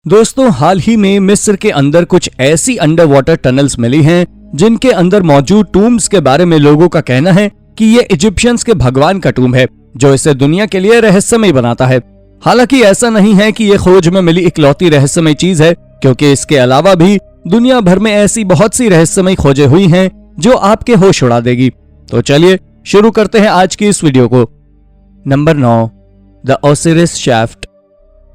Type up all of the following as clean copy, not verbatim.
दोस्तों, हाल ही में मिस्र के अंदर कुछ ऐसी अंडर वाटर टनल्स मिली हैं जिनके अंदर मौजूद टूम्स के बारे में लोगों का कहना है कि ये इजिप्शियंस के भगवान का टूम है, जो इसे दुनिया के लिए रहस्यमय बनाता है। हालांकि ऐसा नहीं है कि ये खोज में मिली इकलौती रहस्यमय चीज है, क्योंकि इसके अलावा भी दुनिया भर में ऐसी बहुत सी रहस्यमय खोजें हुई हैं जो आपके होश उड़ा देगी। तो चलिए शुरू करते हैं आज की इस वीडियो को। Number 9, the Osiris shaft.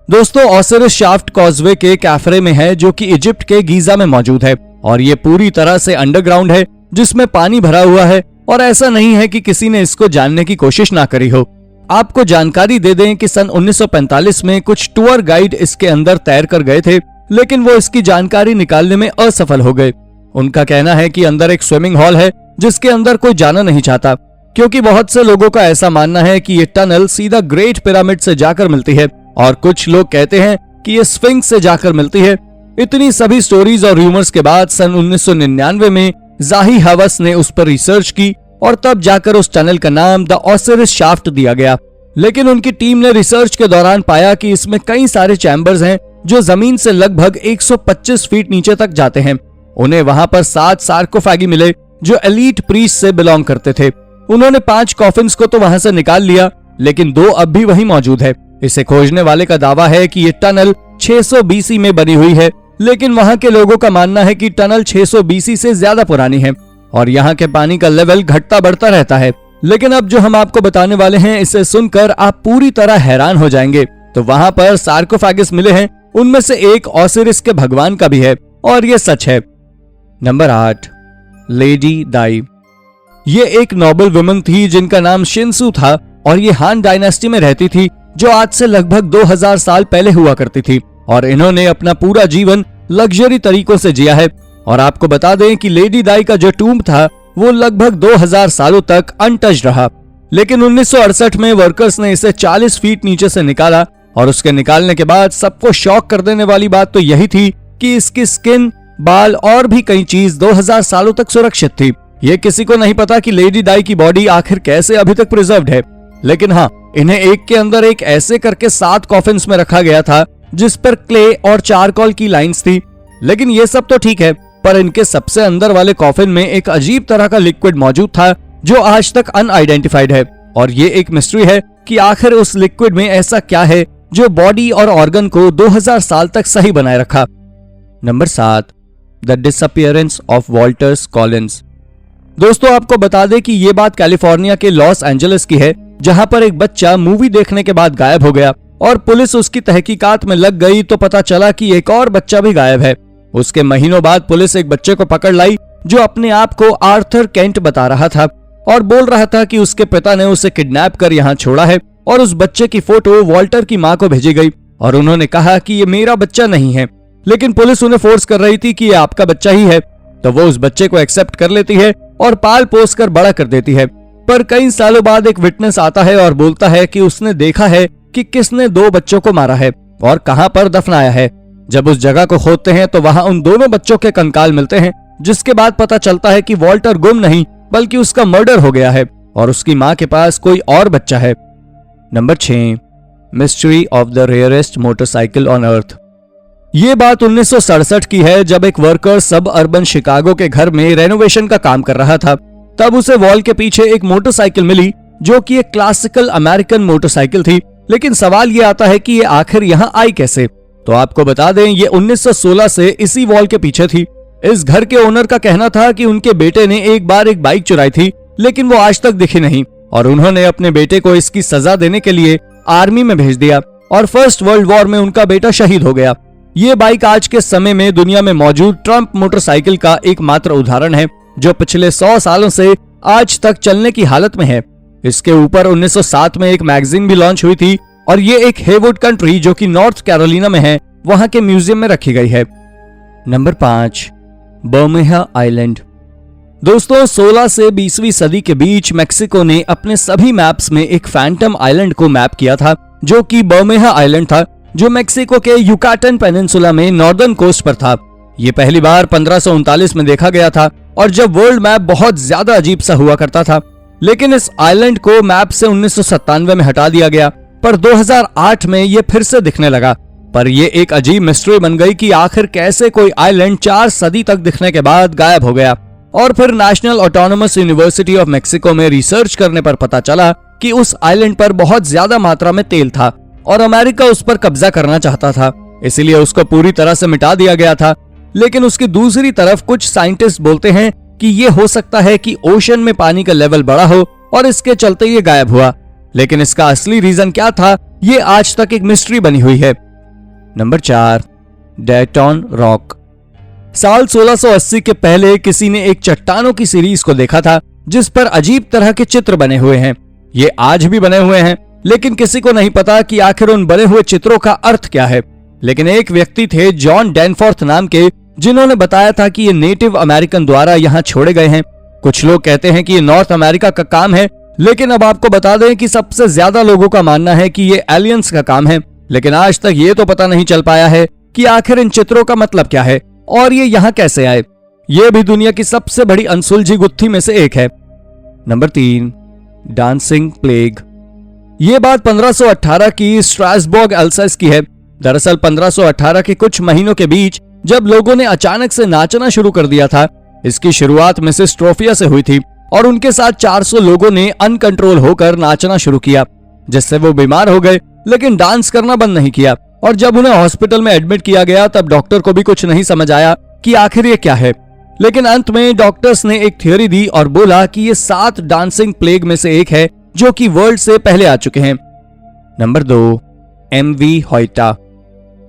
दोस्तों, ओसिरिस शाफ्ट कॉजवे के कैफरे में है, जो कि इजिप्ट के गीजा में मौजूद है और ये पूरी तरह से अंडरग्राउंड है जिसमें पानी भरा हुआ है। और ऐसा नहीं है कि किसी ने इसको जानने की कोशिश ना करी हो। आपको जानकारी दे दें कि सन 1945 में कुछ टूर गाइड इसके अंदर तैर कर गए थे, लेकिन वो इसकी जानकारी निकालने में असफल हो गए। उनका कहना है कि अंदर एक स्विमिंग हॉल है जिसके अंदर कोई जाना नहीं चाहता, क्योंकि बहुत से लोगों का ऐसा मानना है कि ये टनल सीधा ग्रेट पिरामिड से जाकर मिलती है और कुछ लोग कहते हैं कि ये स्फिंक्स से जाकर मिलती है। इतनी सभी स्टोरीज और रूमर्स के बाद सन 1999 में जाही हवस ने उस पर रिसर्च की और तब जाकर उस टनल का नाम द ओसिरिस शाफ्ट दिया गया। लेकिन उनकी टीम ने रिसर्च के दौरान पाया कि इसमें कई सारे चैम्बर्स हैं जो जमीन से लगभग 125 फीट नीचे तक जाते हैं। उन्हें वहां पर 7 सार्कोफेगी मिले जो एलीट प्रीस्ट से बिलोंग करते थे। उन्होंने 5 कॉफिन्स को तो वहां से निकाल लिया, लेकिन 2 अब भी वहीं मौजूद है। इसे खोजने वाले का दावा है कि ये टनल 600 BC में बनी हुई है, लेकिन वहां के लोगों का मानना है कि टनल 600 BC से ज्यादा पुरानी है और यहाँ के पानी का लेवल घटता बढ़ता रहता है। लेकिन अब जो हम आपको बताने वाले हैं, इसे सुनकर आप पूरी तरह हैरान हो जाएंगे। तो वहां पर सार्कोफेगस मिले हैं, उनमें से एक ओसिरिस के भगवान का भी है और ये सच है। नंबर 8, लेडी दाई। ये एक नोबल वुमन थी जिनका नाम शिंसू था और ये हान डायनेस्टी में रहती थी, जो आज से लगभग 2000 साल पहले हुआ करती थी। और इन्होंने अपना पूरा जीवन लग्जरी तरीकों से जिया है। और आपको बता दें कि लेडी दाई का जो टूम्ब था वो लगभग 2000 सालों तक अनटच्ड रहा। लेकिन 1968 में वर्कर्स ने इसे 40 फीट नीचे से निकाला और उसके निकालने के बाद सबको शॉक कर देने वाली बात तो यही थी कि इसकी स्किन, बाल और भी कई चीज 2000 सालों तक सुरक्षित थी। ये किसी को नहीं पता कि लेडी दाई की बॉडी आखिर कैसे अभी तक प्रिजर्व्ड है। लेकिन हाँ, इन्हें एक के अंदर एक ऐसे करके 7 कॉफिन्स में रखा गया था जिस पर क्ले और चारकोल की लाइंस थी। लेकिन ये सब तो ठीक है, पर इनके सबसे अंदर वाले कॉफिन में एक अजीब तरह का लिक्विड मौजूद था जो आज तक अनआइडेंटिफाइड है। और ये एक मिस्ट्री है कि आखिर उस लिक्विड में ऐसा क्या है जो बॉडी और ऑर्गन को 2000 साल तक सही बनाए रखा। Number 7, the disappearance of Walter Collins. दोस्तों, आपको बता दें कि ये बात कैलिफोर्निया के लॉस एंजलिस की है, जहां पर एक बच्चा मूवी देखने के बाद गायब हो गया और पुलिस उसकी तहकीकात में लग गई तो पता चला कि एक और बच्चा भी गायब है। उसके महीनों बाद पुलिस एक बच्चे को पकड़ लाई जो अपने आप को आर्थर केंट बता रहा था और बोल रहा था कि उसके पिता ने उसे किडनैप कर यहाँ छोड़ा है। और उस बच्चे की फोटो वॉल्टर की माँ को भेजी गई और उन्होंने कहा कि ये मेरा बच्चा नहीं है। लेकिन पुलिस उन्हें फोर्स कर रही थी कि ये आपका बच्चा ही है, तो वो उस बच्चे को एक्सेप्ट कर लेती है और पाल पोस कर बड़ा कर देती है। पर कई सालों बाद एक विटनेस आता है और बोलता है कि उसने देखा है कि किसने 2 बच्चों को मारा है और कहां पर दफनाया है। जब उस जगह को खोदते हैं तो वहां उन दोनों बच्चों के कंकाल मिलते हैं, जिसके बाद पता चलता है कि वॉल्टर गुम नहीं बल्कि उसका मर्डर हो गया है और उसकी मां के पास कोई और बच्चा है। Number 6, mystery of the rarest motorcycle on earth. ये बात 1967 की है, जब एक वर्कर सब अर्बन शिकागो के घर में रेनोवेशन का काम कर रहा था। तब उसे वॉल के पीछे एक मोटरसाइकिल मिली जो कि एक क्लासिकल अमेरिकन मोटरसाइकिल थी। लेकिन सवाल ये आता है कि ये आखिर यहाँ आई कैसे। तो आपको बता दें, ये 1916 से इसी वॉल के पीछे थी। इस घर के ओनर का कहना था कि उनके बेटे ने एक बार एक बाइक चुराई थी, लेकिन वो आज तक दिखी नहीं और उन्होंने अपने बेटे को इसकी सजा देने के लिए आर्मी में भेज दिया और फर्स्ट वर्ल्ड वॉर में उनका बेटा शहीद हो गया। ये बाइक आज के समय में दुनिया में मौजूद ट्रम्प मोटरसाइकिल का एकमात्र उदाहरण है, जो पिछले 100 सालों से आज तक चलने की हालत में है। इसके ऊपर 1907 में एक मैगजीन भी लॉन्च हुई थी और ये एक हेवुड कंट्री, जो कि नॉर्थ कैरोलिना में है, वहां के म्यूजियम में रखी गई है। Number 5, Birmingham island. दोस्तों, 16 से 20वीं सदी के बीच मेक्सिको ने अपने सभी मैप्स में एक फैंटम आइलैंड को मैप किया था, जो कि बर्मिंघम आइलैंड था, जो मेक्सिको के युकाटन पेनिनसुला में नॉर्दर्न कोस्ट पर था। ये पहली बार 1539 में देखा गया था और जब वर्ल्ड मैप बहुत ज्यादा अजीब सा हुआ करता था। लेकिन इस आइलैंड को मैप से 1997 में हटा दिया गया, पर 2008 में ये फिर से दिखने लगा। पर ये एक अजीब मिस्ट्री बन गई कि आखिर कैसे कोई आइलैंड 4 सदी तक दिखने के बाद गायब हो गया। और फिर national autonomous university of Mexico में रिसर्च करने पर पता चला कि उस आइलैंड पर बहुत ज्यादा मात्रा में तेल था और अमेरिका उस पर कब्जा करना चाहता था, इसीलिए उसको पूरी तरह से मिटा दिया गया था। लेकिन उसकी दूसरी तरफ कुछ साइंटिस्ट बोलते हैं कि ये हो सकता है कि ओशन में पानी का लेवल बढ़ा हो और इसके चलते ये गायब हुआ। लेकिन इसका असली रीजन क्या था, ये आज तक एक मिस्ट्री बनी हुई है। Number 4, Dayton Rock. साल 1680 के पहले किसी ने एक चट्टानों की सीरीज को देखा था जिस पर अजीब तरह के चित्र बने हुए हैं। ये आज भी बने हुए हैं, लेकिन किसी को नहीं पता कि आखिर उन बने हुए चित्रों का अर्थ क्या है। लेकिन एक व्यक्ति थे जॉन डैनफोर्थ नाम के, जिन्होंने बताया था कि ये नेटिव अमेरिकन द्वारा यहाँ छोड़े गए हैं। कुछ लोग कहते हैं कि ये नॉर्थ अमेरिका का काम है, लेकिन अब आपको बता दें कि सबसे ज्यादा लोगों का मानना है कि ये एलियंस का काम है। लेकिन आज तक ये तो पता नहीं चल पाया है कि आखिर इन चित्रों का मतलब क्या है और ये यहाँ कैसे आए। ये भी दुनिया की सबसे बड़ी अनसुलझी गुत्थी में से एक है। Number 3, dancing plague. ये बात 1518 की स्ट्रासबर्ग एल्सास की है। दरअसल 1518 के कुछ महीनों के बीच जब लोगों ने अचानक से नाचना शुरू कर दिया था, इसकी शुरुआत मिसेस ट्रोफिया से हुई थी और उनके साथ 400 लोगों ने अनकंट्रोल होकर नाचना शुरू किया, जिससे वो बीमार हो गए, लेकिन डांस करना बंद नहीं किया। और जब उन्हें हॉस्पिटल में एडमिट किया गया तब डॉक्टर को भी कुछ नहीं समझ आया कि आखिर ये क्या है। लेकिन अंत में डॉक्टर्स ने एक थ्योरी दी और बोला कि ये 7 डांसिंग प्लेग में से एक है जो कि वर्ल्ड से पहले आ चुके हैं। Number 2, MV Joyita.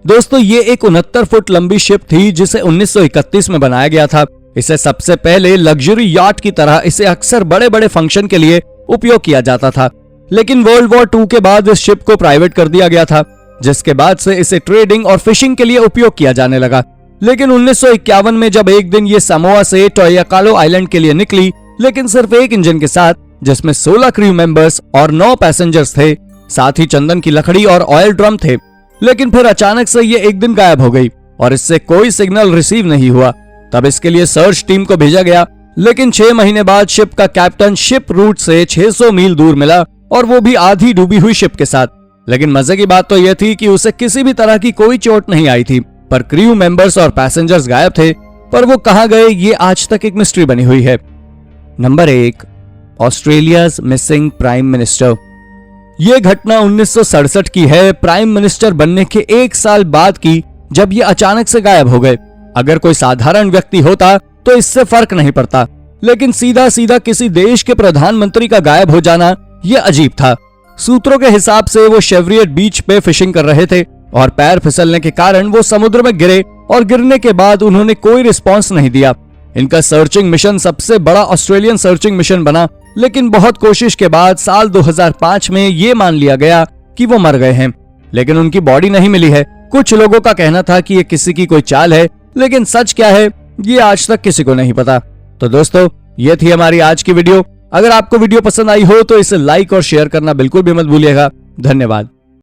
दोस्तों, ये एक 69 फुट लंबी शिप थी जिसे 1931 में बनाया गया था। इसे सबसे पहले लग्जरी याट की तरह इसे अक्सर बड़े बड़े फंक्शन के लिए उपयोग किया जाता था, लेकिन वर्ल्ड वॉर 2 के बाद इस शिप को प्राइवेट कर दिया गया था, जिसके बाद से इसे ट्रेडिंग और फिशिंग के लिए उपयोग किया जाने लगा। लेकिन 1951 में जब एक दिन ये समोआ से टोयाकालो आइलैंड के लिए निकली, लेकिन सिर्फ एक इंजन के साथ, जिसमें 16 क्रू मेंबर्स और 9 पैसेंजर्स थे, साथ ही चंदन की लकड़ी और ऑयल ड्रम थे। लेकिन फिर अचानक से ये एक दिन गायब हो गई और इससे कोई सिग्नल रिसीव नहीं हुआ। तब इसके लिए सर्च टीम को भेजा गया, लेकिन 6 महीने बाद शिप का कैप्टन शिप रूट से 600 मील दूर मिला और वो भी आधी डूबी हुई शिप के साथ। लेकिन मजे की बात तो यह थी कि उसे किसी भी तरह की कोई चोट नहीं आई थी, पर क्रू मेंबर्स और पैसेंजर्स गायब थे। पर वो कहां गए, ये आज तक एक मिस्ट्री बनी हुई है। Number 1, Australia's missing prime minister. यह घटना 1967 की है, प्राइम मिनिस्टर बनने के 1 साल बाद की, जब ये अचानक से गायब हो गए। अगर कोई साधारण व्यक्ति होता तो इससे फर्क नहीं पड़ता, लेकिन सीधा सीधा किसी देश के प्रधानमंत्री का गायब हो जाना यह अजीब था। सूत्रों के हिसाब से वो शेवरियट बीच पे फिशिंग कर रहे थे और पैर फिसलने के कारण वो समुद्र में गिरे और गिरने के बाद उन्होंने कोई रिस्पांस नहीं दिया। इनका सर्चिंग मिशन सबसे बड़ा ऑस्ट्रेलियन सर्चिंग मिशन बना, लेकिन बहुत कोशिश के बाद साल 2005 में ये मान लिया गया कि वो मर गए हैं, लेकिन उनकी बॉडी नहीं मिली है। कुछ लोगों का कहना था कि ये किसी की कोई चाल है, लेकिन सच क्या है ये आज तक किसी को नहीं पता। तो दोस्तों, ये थी हमारी आज की वीडियो। अगर आपको वीडियो पसंद आई हो तो इसे लाइक और शेयर करना बिल्कुल भी मत भूलिएगा। धन्यवाद।